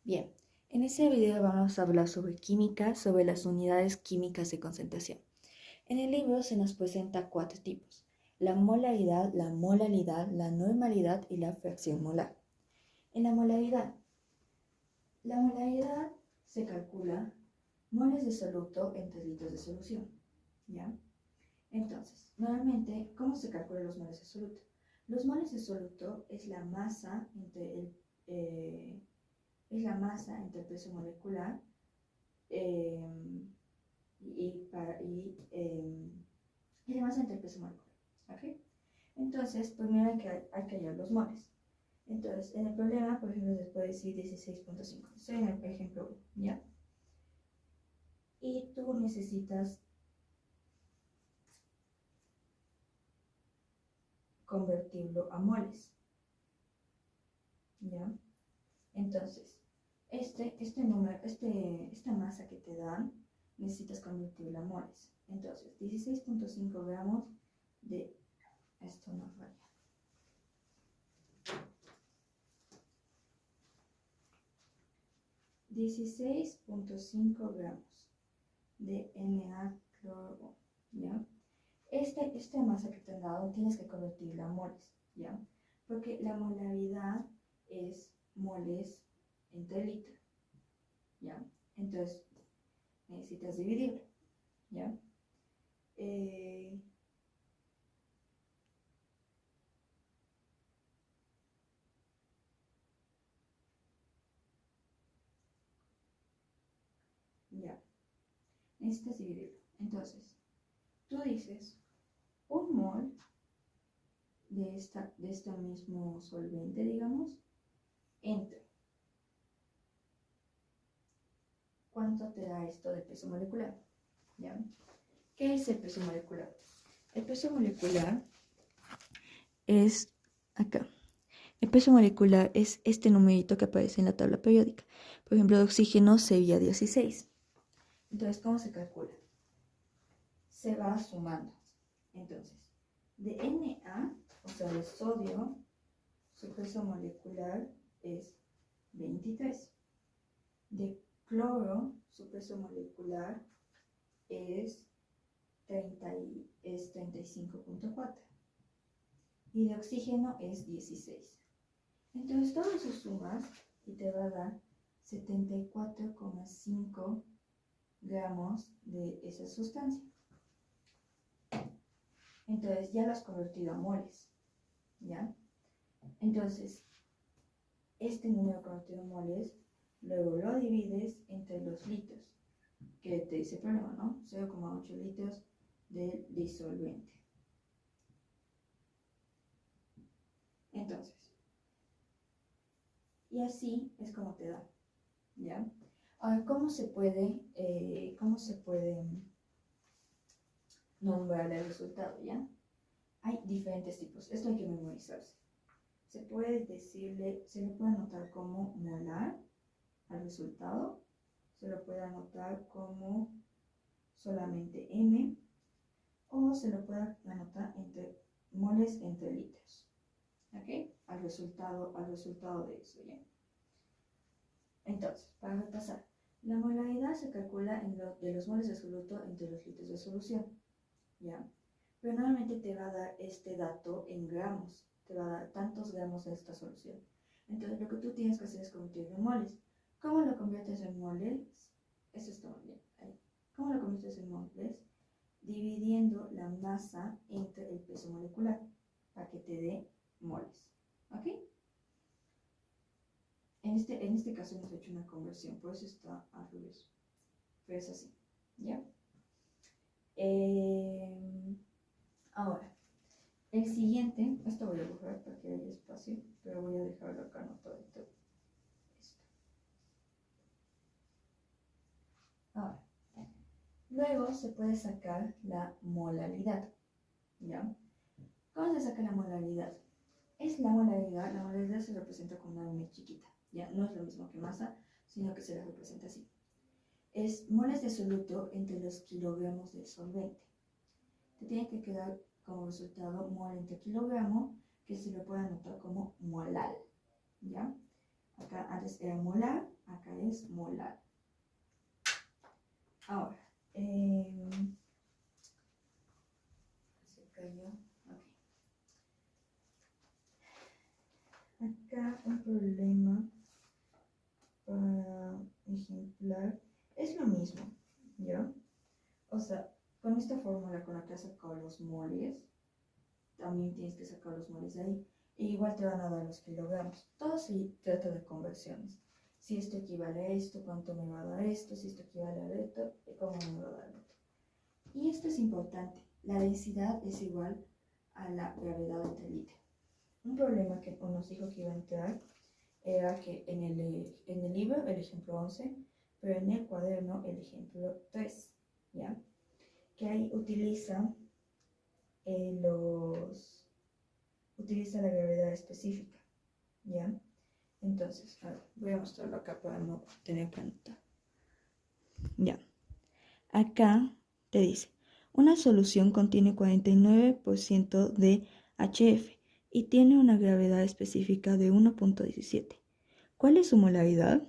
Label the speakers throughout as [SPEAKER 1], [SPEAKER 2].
[SPEAKER 1] Bien, en este video vamos a hablar sobre química, sobre las unidades químicas de concentración. En el libro se nos presenta 4 tipos: la molaridad, la molalidad, la normalidad y la fracción molar. En la molaridad se calcula moles de soluto entre litros de solución, ¿ya? Entonces, normalmente, ¿cómo se calculan los moles de soluto? Los moles de soluto es la masa entre el peso molecular eh, y la masa entre el peso molecular. ¿Ok? Entonces, primero hay que hallar los moles. Entonces, en el problema, por ejemplo, les puedo decir 16.5. Estoy en el ejemplo 1, ¿ya? Y tú necesitas convertirlo a moles, ¿ya? Entonces, esta masa que te dan, necesitas convertirla a moles. Entonces, 16.5 gramos de... Esto no falla. 16.5 gramos de Na-cloro, ¿ya? Esta masa que te han dado tienes que convertirla a moles, ¿ya? Porque la molaridad es moles entre litro, ¿ya? Entonces, necesitas dividirlo, ¿ya? Ya, necesitas dividirlo. Entonces, tú dices, un mol de este mismo solvente, digamos, entre. ¿Cuánto te da esto de peso molecular? ¿Ya? ¿Qué es el peso molecular? El peso molecular es acá. El peso molecular es este numerito que aparece en la tabla periódica. Por ejemplo, de oxígeno sería 16. Entonces, ¿cómo se calcula? Se va sumando. Entonces, de Na, o sea, de sodio, su peso molecular es 23. De cloro, su peso molecular es 35.4. Y de oxígeno es 16. Entonces, todo eso sumas y te va a dar 74,5 gramos de esa sustancia. Entonces, ya lo has convertido a moles, ¿ya? Entonces, este número convertido a moles, luego lo divides entre los litros, que te dice el problema, ¿no? 0,8 litros de disolvente. Entonces, y así es como te da, ¿ya? Ahora, ¿cómo se puede nombrar el resultado, ya? Hay diferentes tipos, esto hay que memorizarse. Se le puede anotar como molar al resultado, se lo puede anotar como solamente M, o se lo puede anotar entre moles entre litros, ¿ok? Al resultado de eso, ¿ya? Entonces, para repasar, la molaridad se calcula de los moles de soluto entre los litros de solución, ¿ya? Pero normalmente te va a dar este dato en gramos, te va a dar tantos gramos de esta solución. Entonces, lo que tú tienes que hacer es convertirlo en moles. ¿Cómo lo conviertes en moles? Eso está muy bien. Ahí. ¿Cómo lo conviertes en moles? Dividiendo la masa entre el peso molecular para que te dé moles. ¿Ok? En este caso hemos hecho una conversión, por eso está al revés. Pero es así. ¿Ya? Ahora, el siguiente, esto voy a borrar para que haya espacio, pero voy a dejarlo acá anotado esto. Ahora, luego se puede sacar la molaridad, ¿ya? ¿Cómo se saca la molaridad? La molaridad se representa con una M chiquita, ¿ya? No es lo mismo que masa, sino que se la representa así. Es moles de soluto entre los kilogramos de solvente. Te tiene que quedar como resultado mol entre kilogramo, que se lo puede anotar como molal, ¿ya? Acá antes era molar, acá es molar. Ahora, se cayó. Okay. Acá un problema para ejemplar es lo mismo, ¿ya? O sea, con esta fórmula con la que has sacado los moles, también tienes que sacar los moles de ahí. E igual te van a dar los kilogramos. Todo se trata de conversiones. Si esto equivale a esto, cuánto me va a dar esto, si esto equivale a esto, cómo me va a dar esto. Y esto es importante. La densidad es igual a la gravedad entre litro. Un problema que nos dijo que iba a entrar era que en el libro el ejemplo 11, pero en el cuaderno el ejemplo 3, ¿ya? Que ahí utiliza la gravedad específica, ¿ya? Entonces, a ver, voy a mostrarlo acá para no tener que anotar. Ya. Acá te dice, una solución contiene 49% de HF y tiene una gravedad específica de 1.17. ¿Cuál es su molaridad?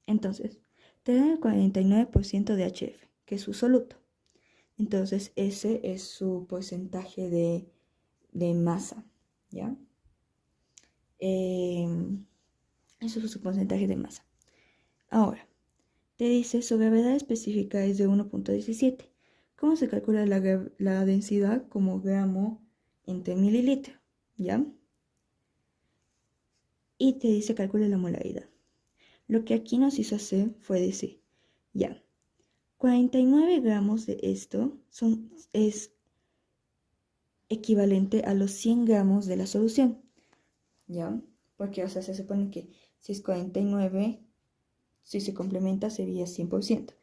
[SPEAKER 1] Entonces, te da el 49% de HF, que es su soluto. Entonces, ese es su porcentaje de masa, ¿ya? Eso es su porcentaje de masa. Ahora, te dice su gravedad específica es de 1.17. ¿Cómo se calcula la densidad? Como gramo entre mililitro, ¿ya? Y te dice calcula la molaridad. Lo que aquí nos hizo hacer fue decir, ya, 49 gramos de esto es equivalente a los 100 gramos de la solución, ¿ya? Porque, o sea, se supone que si es 49, si se complementa sería 100%.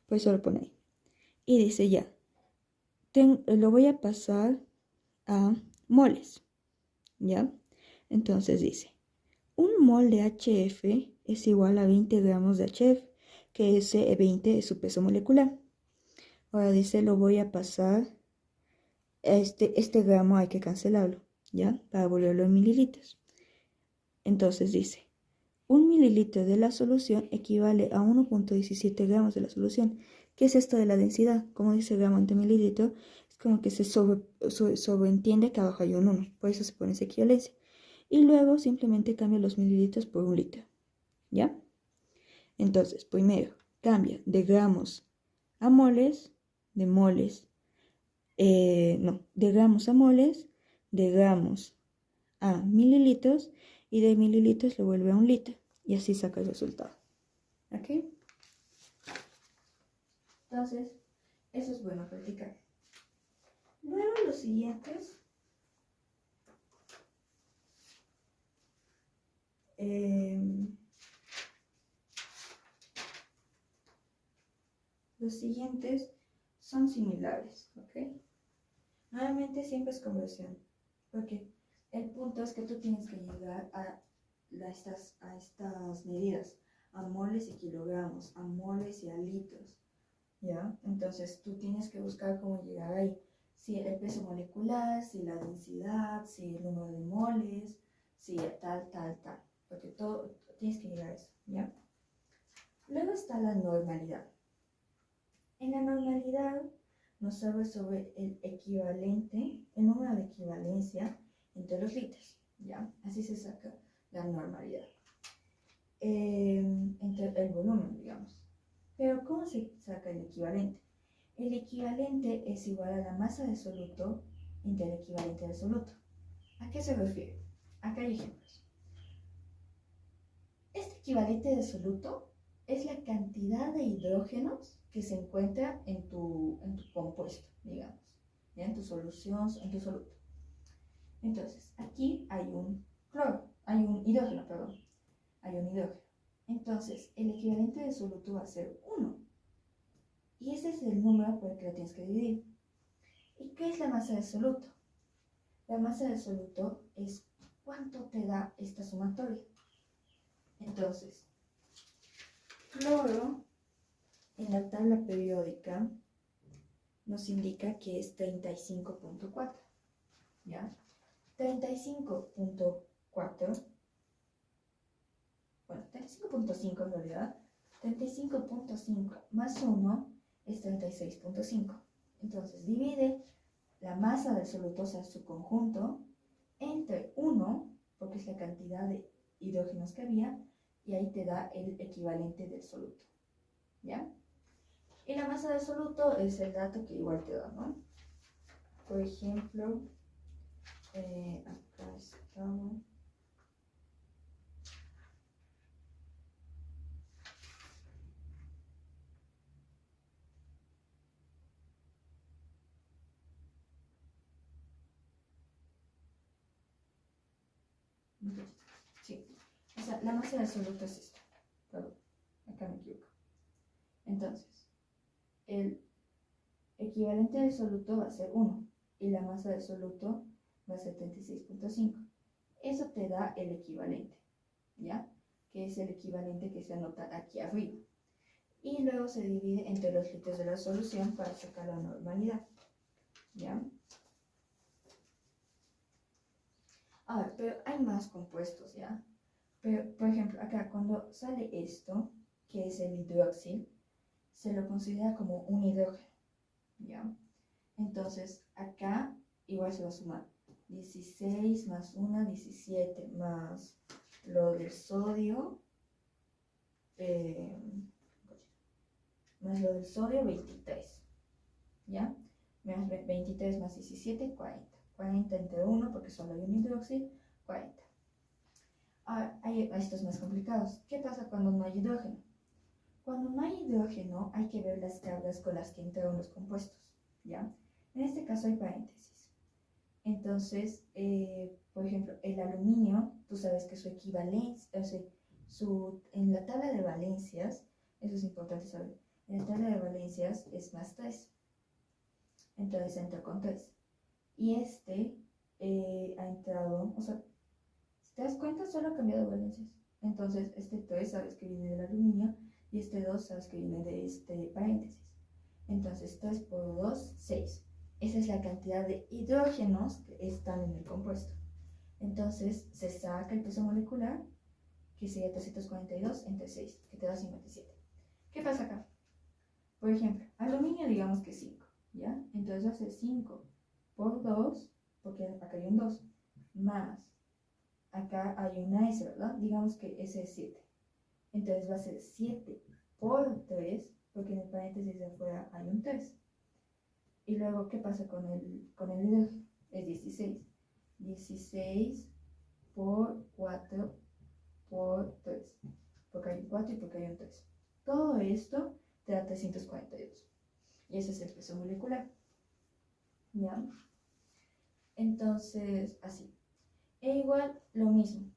[SPEAKER 1] Por eso lo pone ahí. Y dice ya, lo voy a pasar a moles, ¿ya? Entonces dice, un mol de HF es igual a 20 gramos de HF, que ese 20 es su peso molecular. Ahora dice, lo voy a pasar, este gramo hay que cancelarlo, ¿ya? Para volverlo en mililitros. Entonces dice, 1 mililitro de la solución equivale a 1.17 gramos de la solución. ¿Qué es esto de la densidad? Como dice gramo entre mililitro, es como que se sobreentiende que abajo hay un 1, por eso se pone esa equivalencia. Y luego simplemente cambia los mililitros por un litro, ¿ya? Entonces, primero, cambia de gramos a moles, de gramos a moles, de gramos a mililitros, y de mililitros lo vuelve a un litro, y así saca el resultado. ¿Ok? Entonces, eso es bueno practicar. Luego los siguientes son similares, ¿ok? Nuevamente siempre es conversión, porque el punto es que tú tienes que llegar a estas medidas, a moles y kilogramos, a moles y a litros, ¿ya? Entonces tú tienes que buscar cómo llegar ahí. Si el peso molecular, si la densidad, si el número de moles, si tal, porque todo tienes que llegar a eso, ¿ya? Luego está la normalidad. En la normalidad nos habla sobre el equivalente, el número de equivalencia entre los litros, ¿ya? Así se saca la normalidad. Entre el volumen, digamos. Pero ¿cómo se saca el equivalente? El equivalente es igual a la masa de soluto entre el equivalente de soluto. ¿A qué se refiere? Acá hay ejemplos. Este equivalente de soluto es la cantidad de hidrógenos que se encuentra en tu compuesto, digamos, ¿ya? En tu solución, en tu soluto. Entonces, aquí hay un hidrógeno, perdón. Hay un hidrógeno. Entonces, el equivalente de soluto va a ser 1. Y ese es el número por el que lo tienes que dividir. ¿Y qué es la masa de soluto? La masa de soluto es cuánto te da esta sumatoria. Entonces, cloro en la tabla periódica nos indica que es 35.4, ¿ya? 35.4, bueno, 35.5 en realidad, 35.5 más 1 es 36.5. Entonces divide la masa del soluto, o sea, su conjunto, entre 1, porque es la cantidad de hidrógenos que había, y ahí te da el equivalente del soluto, ¿ya? Y la masa del soluto es el dato que igual te da, ¿no? Por ejemplo, acá estamos. Sí, o sea, la masa del soluto es esta. Perdón, acá me equivoco. Entonces, el equivalente del soluto va a ser 1 y la masa del soluto va a ser 36.5. Eso te da el equivalente, ¿ya? Que es el equivalente que se anota aquí arriba. Y luego se divide entre los litros de la solución para sacar la normalidad, ¿ya? A ver, pero hay más compuestos, ¿ya? Pero, por ejemplo, acá cuando sale esto, que es el hidroxil, se lo considera como un hidrógeno, ¿ya? Entonces, acá igual se va a sumar 16 más 1, 17, más lo del sodio, más lo del sodio, 23, ¿ya? Más 23 más 17, 40. 40 entre 1, porque solo hay un hidróxido, 40. Ahora, hay estos más complicados. ¿Qué pasa cuando no hay hidrógeno? Cuando no hay hidrógeno, hay que ver las cargas con las que entraron los compuestos, ¿ya? En este caso hay paréntesis. Entonces, por ejemplo, el aluminio, tú sabes que su equivalencia, o sea, en la tabla de valencias, eso es importante saber, en la tabla de valencias es más 3. Entonces entra con 3. Y este ha entrado, o sea, si te das cuenta, solo ha cambiado valencias. Entonces, este 3 sabes que viene del aluminio y este 2 sabes que viene de este paréntesis. Entonces, 3 por 2, 6. Esa es la cantidad de hidrógenos que están en el compuesto. Entonces, se saca el peso molecular, que sería 342 entre 6, que te da 57. ¿Qué pasa acá? Por ejemplo, aluminio digamos que 5, ¿ya? Entonces va a ser 5 por 2, porque acá hay un 2, más, acá hay una S, ¿verdad? Digamos que S es 7. Entonces va a ser 7 por 3, porque en el paréntesis de afuera hay un 3. Y luego, ¿qué pasa con el hidrógeno? Es 16. 16 por 4 por 3. Porque hay un 4 y porque hay un 3. Todo esto te da 342. Y ese es el peso molecular. ¿Ya? Entonces, así. E igual, lo mismo.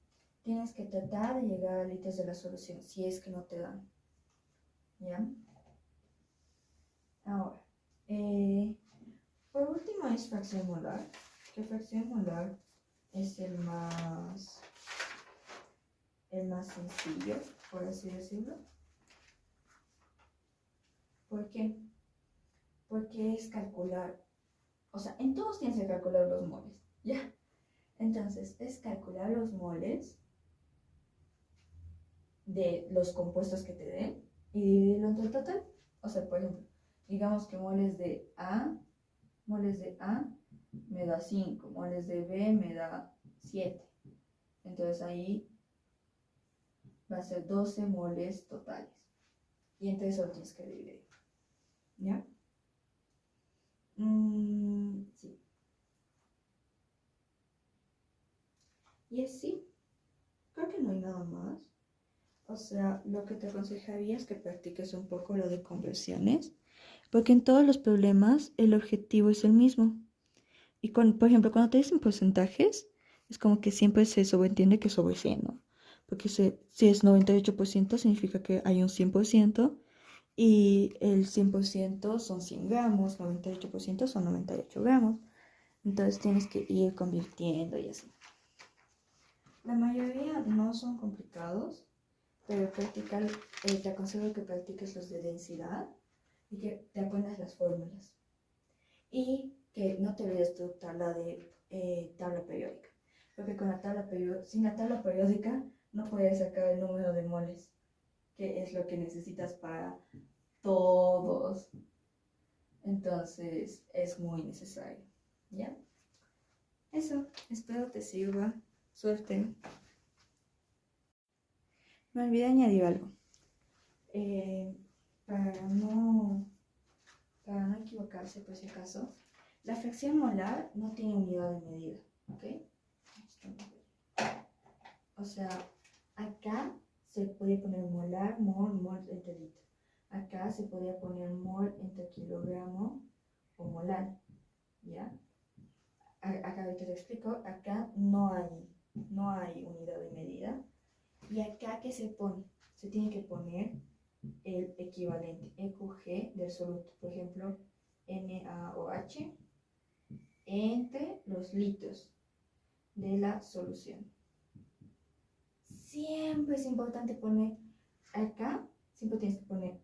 [SPEAKER 1] Tienes que tratar de llegar a litros de la solución, si es que no te dan. ¿Ya? Ahora, por último es fracción molar. Que fracción molar es el más sencillo, por así decirlo. ¿Por qué? Porque es calcular, o sea, en todos tienes que calcular los moles, ¿ya? Entonces, es calcular los moles de los compuestos que te den y dividirlo entre el total. O sea, por ejemplo, digamos que moles de A me da 5, moles de B me da 7. Entonces ahí va a ser 12 moles totales. Y entre eso tienes que dividir. ¿Ya? Sí. Y así, creo que no hay nada más. O sea, lo que te aconsejaría es que practiques un poco lo de conversiones, porque en todos los problemas el objetivo es el mismo. Y por ejemplo, cuando te dicen porcentajes, es como que siempre se sobreentiende que sobre 100, ¿no? Porque si es 98% significa que hay un 100%, y el 100% son 100 gramos, 98% son 98 gramos. Entonces tienes que ir convirtiendo y así. La mayoría no son complicados, pero te aconsejo que practiques los de densidad y que te aprendas las fórmulas. Y que no te olvides tu tabla periódica. Porque sin la tabla periódica no puedes sacar el número de moles, que es lo que necesitas para todos. Entonces es muy necesario, ¿ya? Eso, espero te sirva. Suerte. Me olvidé añadir algo. Para no equivocarse, por si acaso, la fracción molar no tiene unidad de medida, ¿ok? O sea, acá se puede poner molar, mol entre litro. Acá se podría poner mol entre kilogramo o molar, ¿ya? Acá ahorita te explico, acá no hay unidad de medida. Y acá, ¿qué se pone? Se tiene que poner el equivalente, EQG del soluto. Por ejemplo, NaOH entre los litros de la solución. Siempre es importante poner acá, siempre tienes que poner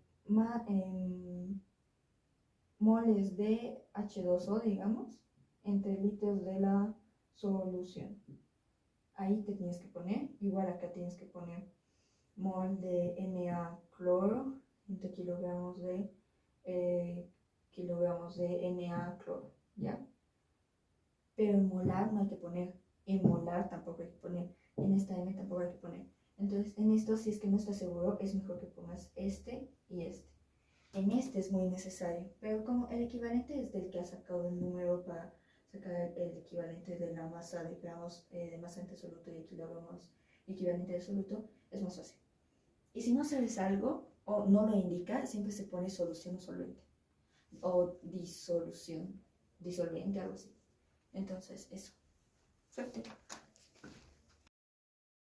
[SPEAKER 1] moles de H2O, digamos, entre litros de la solución. Ahí te tienes que poner, igual acá tienes que poner mol de Na cloro entre kilogramos de Na cloro, ¿ya? Pero en molar no hay que poner, en molar tampoco hay que poner, en esta M tampoco hay que poner. Entonces, en esto, si es que no estás seguro, es mejor que pongas este y este. En este es muy necesario, pero como el equivalente es del que has sacado el número para sacar el equivalente de la masa de gramos de masa entre soluto y kilogramos equivalente de soluto, es más fácil. Y si no sabes algo o no lo indica, siempre se pone solución o solvente. O disolución, disolvente, algo así. Entonces, eso. Suerte.